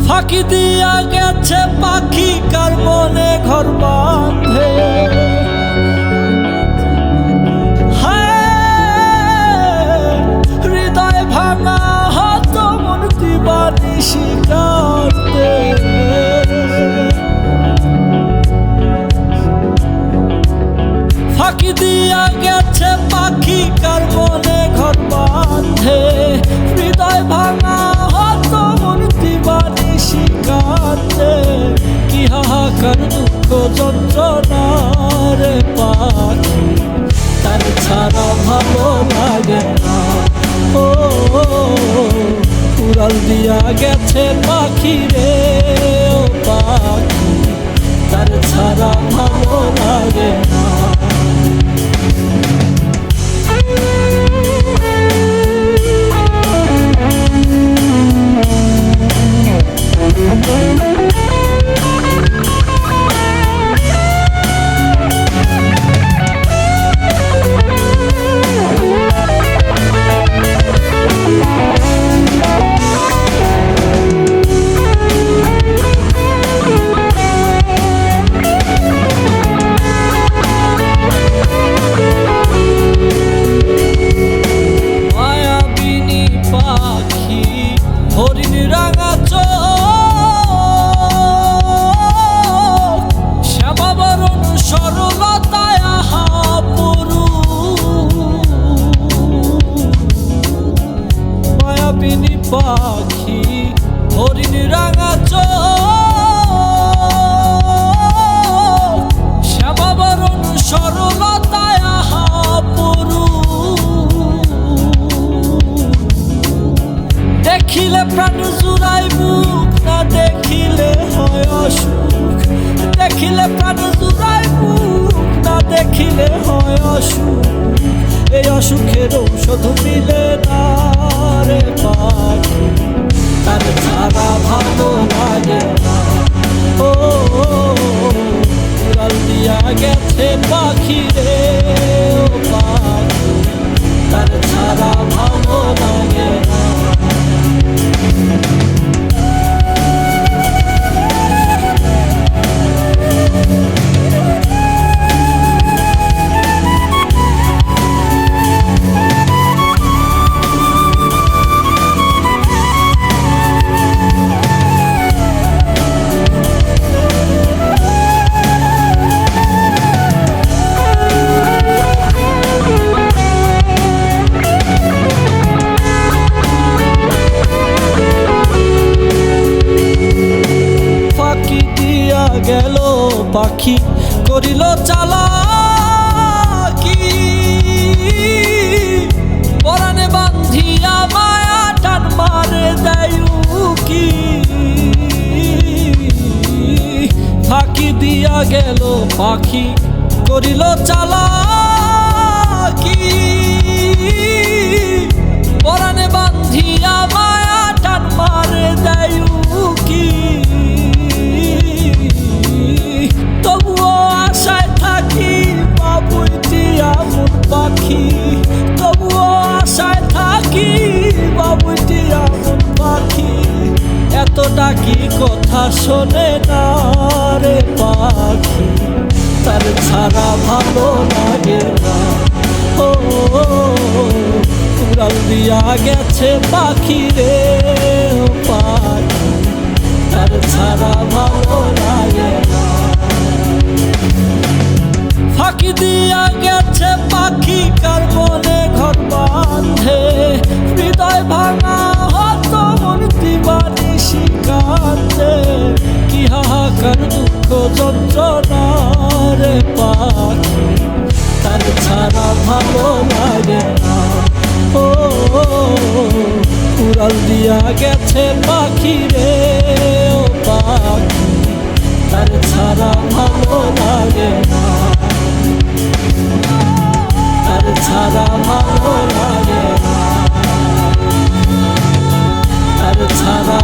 ফাঁকি দিয়া গেছে পাখি কার মনে ঘর বাঁধে। হৃদয় ভাঙা হত মন দিবানিশি কাঁদতে। ফাঁকি দিয়া গেছে পাখি কার মনে ঘর বাঁধে। হৃদয় ভাঙা হত মন দিবানিশি কাঁদতে। কি হাহাকার দুঃখ যন্ত্রণা রে পাখি, তার ছাড়া ভালো লাগে না। ও উড়াল দিয়া গেছে পাখি রে ও পাখি, তার ছাড়া ভালো লাগে না। হরিণ রাঙা চোখ, শ্যামাবরণ সরলতায় আহা পরু। মায়াবিনী পাখি হরিণ রাঙা চোখ, শ্যামাবরণ সরলতায় আহা পরু। দেখিলে প্রাণ জুড়াই মুখ, না দেখিলে হয় অসুখ। দেখিলে প্রাণ জুড়াই মুখ, না দেখিলে হয় অসুখ। এই অসুখের ঔষধ মিলে না রে পাখি, তার ছাড়া ভালো লাগে না। ও উড়াল দিয়া গেছে পাখি রে ও পাখি, তার ছাড়া ভালো লাগে না। গেল পাখি করিল চালাকি, পরাণে বান্ধিয়া মায়া টান মারে দেয় উকি। ফাঁকি দিয়া গেল পাখি করিল চালাকি, পরাণে বান্ধিয়া মায়া টান মারে দেয় উকি। তবুও আশায় থাকি বাবুইটি আমন পাখি, তবুও আশায় থাকি বাবুইটি আমন পাখি। এত ডাকি কথা শোনে না রে পাখি, তার ছাড়া ভালো লাগে না। ও উড়াল দিয়া গেছে পাখি রে ও পাখি, তার ছাড়া ভালো লাগে না। ফাঁকি দিয়া গেছে পাখি কার মনে ঘর বাঁধে। হৃদয় ভাঙা হত মন দিবানিশি কাঁদতে। কি হাহাকার দুঃখ যন্ত্রণা রে পাখি, তার ছাড়া ভালো লাগে না। ও উড়াল দিয়া গেছে পাখি রে ও পাখি, তার ছাড়া ভালো লাগে না। তার ছাড়া ভালো লাগে না, তার ছাড়া